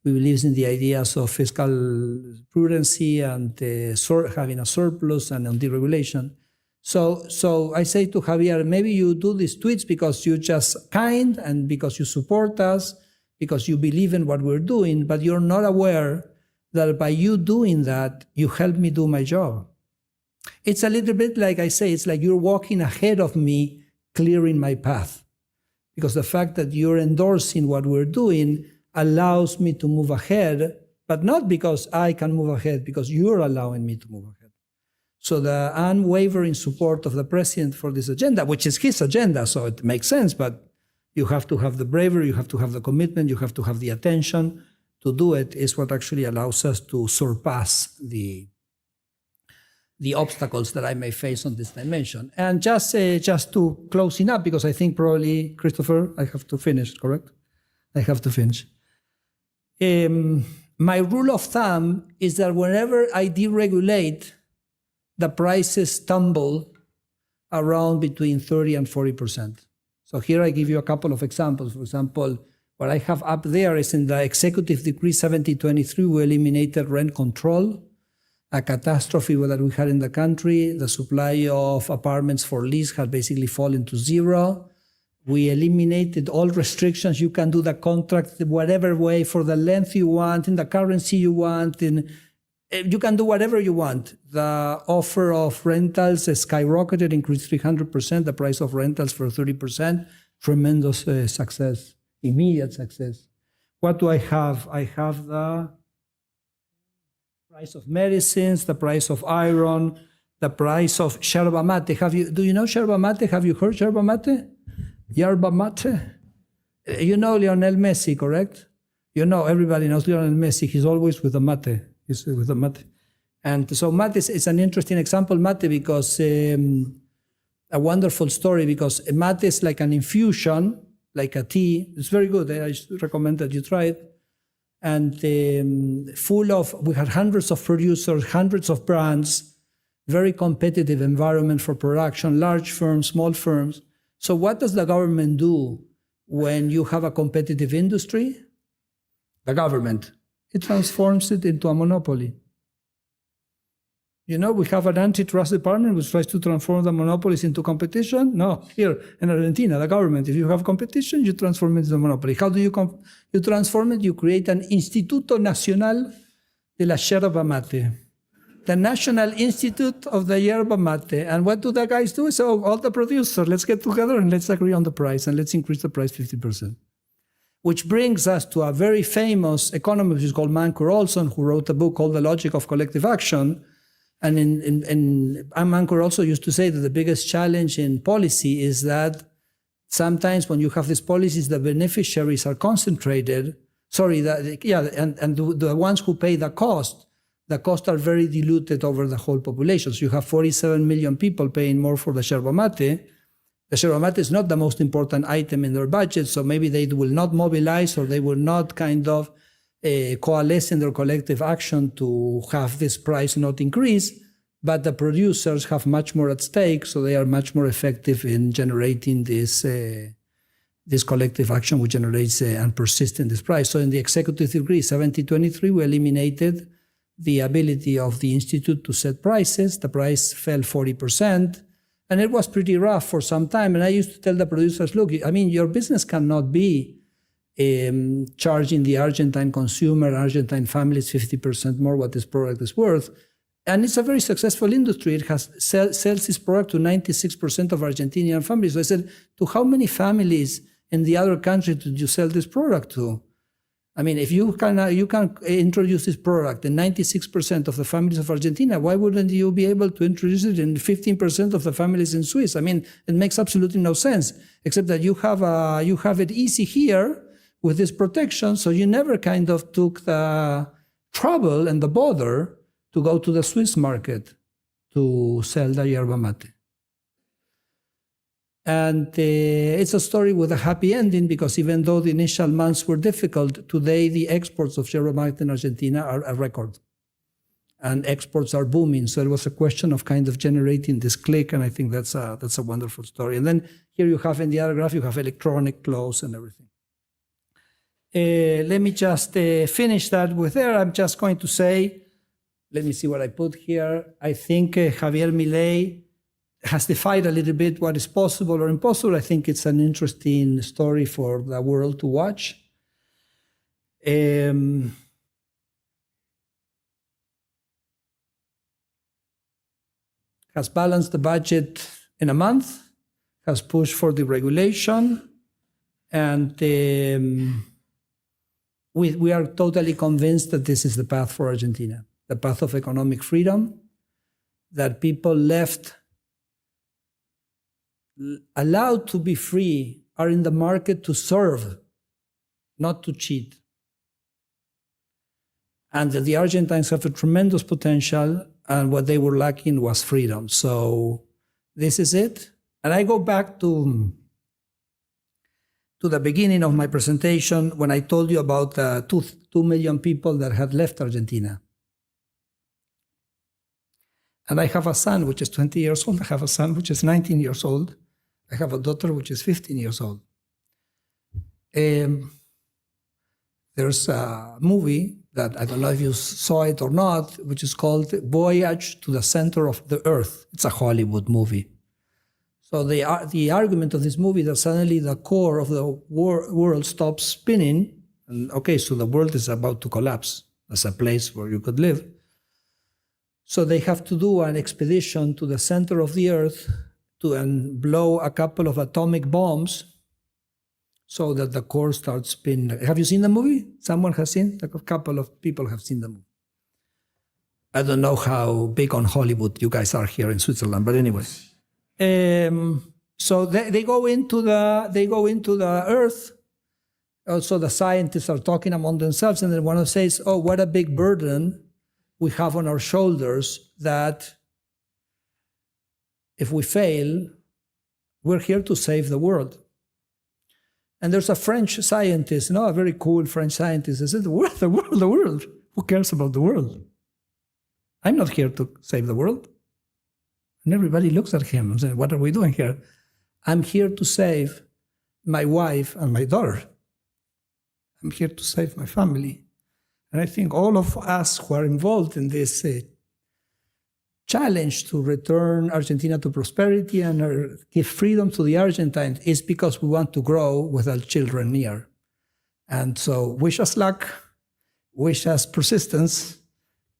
We believe in the ideas of fiscal prudency and having a surplus and on deregulation. So I say to Javier, maybe you do these tweets because you're just kind and because you support us, because you believe in what we're doing, but you're not aware that by you doing that, you help me do my job. It's a little bit like I say, it's like you're walking ahead of me, clearing my path. Because the fact that you're endorsing what we're doing allows me to move ahead, but not because I can move ahead, because you're allowing me to move ahead. So the unwavering support of the president for this agenda, which is his agenda, so it makes sense, but you have to have the bravery, you have to have the commitment, you have to have the attention to do it, is what actually allows us to surpass the obstacles that I may face on this dimension. And just to closing up, because I think probably, Christopher, I have to finish, correct? I have to finish. My rule of thumb is that whenever I deregulate, the prices tumble around between 30 and 40%. So here I give you a couple of examples. For example, what I have up there is in the Executive Decree 7023, we eliminated rent control, a catastrophe that we had in the country. The supply of apartments for lease had basically fallen to zero. We eliminated all restrictions. You can do the contract whatever way, for the length you want, in the currency you want, you can do whatever you want. The offer of rentals skyrocketed, increased 300%, the price of rentals for 30%. Tremendous success, immediate success. What do I have? I have the price of medicines, the price of iron, the price of yerba mate. Do you know yerba mate? Have you heard yerba mate? Yerba mate? You know Lionel Messi, correct? You know, everybody knows Lionel Messi. He's always with the mate. He's with the mate. And so mate is an interesting example, mate, because a wonderful story, because mate is like an infusion, like a tea. It's very good. I recommend that you try it. And we had hundreds of producers, hundreds of brands, very competitive environment for production, large firms, small firms. So what does the government do when you have a competitive industry? The government, it transforms it into a monopoly. You know, we have an antitrust department which tries to transform the monopolies into competition. No, here in Argentina, the government, if you have competition, you transform it into a monopoly. How do you transform it? You create an Instituto Nacional de la Yerba Mate, the National Institute of the Yerba Mate. And what do the guys do? So all the producers, let's get together and let's agree on the price and let's increase the price 50%. Which brings us to a very famous economist who's called Mancur Olson, who wrote a book called The Logic of Collective Action. And Mancur also used to say that the biggest challenge in policy is that sometimes when you have these policies, the beneficiaries are concentrated. And the ones who pay the costs are very diluted over the whole population. So you have 47 million people paying more for the yerba mate. The yerba mate is not the most important item in their budget, so maybe they will not mobilize or they will not kind of coalesce in their collective action to have this price not increase, but the producers have much more at stake, so they are much more effective in generating this collective action which generates and persists in this price. So in the Executive Decree 7023, we eliminated the ability of the Institute to set prices. The price fell 40%, and it was pretty rough for some time. And I used to tell the producers, look, I mean, your business cannot be charging the Argentine consumer, Argentine families 50% more what this product is worth. And it's a very successful industry. It sells this product to 96% of Argentinian families. So I said, to how many families in the other country did you sell this product to? I mean, if you can introduce this product in 96% of the families of Argentina, why wouldn't you be able to introduce it in 15% of the families in Swiss? I mean, it makes absolutely no sense, except that you have it easy here with this protection, so you never kind of took the trouble and the bother to go to the Swiss market to sell the yerba mate. And it's a story with a happy ending, because even though the initial months were difficult, today the exports of yerba mate in Argentina are a record. And exports are booming. So it was a question of kind of generating this click, and I think that's a wonderful story. And then here you have in the other graph, you have electronic clothes and everything. Let me just finish that with there. I'm just going to say, let me see what I put here. I think Javier Milei has defied a little bit what is possible or impossible. I think it's an interesting story for the world to watch. Has balanced the budget in a month, has pushed for deregulation, and we are totally convinced that this is the path for Argentina, the path of economic freedom, that people left allowed to be free are in the market to serve, not to cheat. And the Argentines have a tremendous potential, and what they were lacking was freedom. So this is it. And I go back to the beginning of my presentation when I told you about 2 million people that had left Argentina. And I have a son which is 20 years old. I have a son which is 19 years old. I have a daughter which is 15 years old. There's a movie that I don't know if you saw it or not, which is called Voyage to the Center of the Earth. It's a Hollywood movie. So the argument of this movie is that suddenly the core of the world stops spinning, and okay, so the world is about to collapse as a place where you could live. So they have to do an expedition to the center of the Earth and blow a couple of atomic bombs so that the core starts spinning. Have you seen the movie? Someone has seen? Like a couple of people have seen the movie. I don't know how big on Hollywood you guys are here in Switzerland, but anyway. So they go into the Earth. Also, the scientists are talking among themselves, and then one says, "Oh, what a big burden we have on our shoulders that if we fail, we're here to save the world." And there's a French scientist, a very cool French scientist, that said, the world. Who cares about the world? I'm not here to save the world. And everybody looks at him and says, what are we doing here? I'm here to save my wife and my daughter. I'm here to save my family. And I think all of us who are involved in this challenge to return Argentina to prosperity and give freedom to the Argentines is because we want to grow with our children near. And so wish us luck, wish us persistence,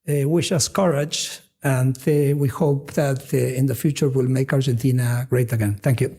wish us courage, and we hope that in the future we'll make Argentina great again. Thank you.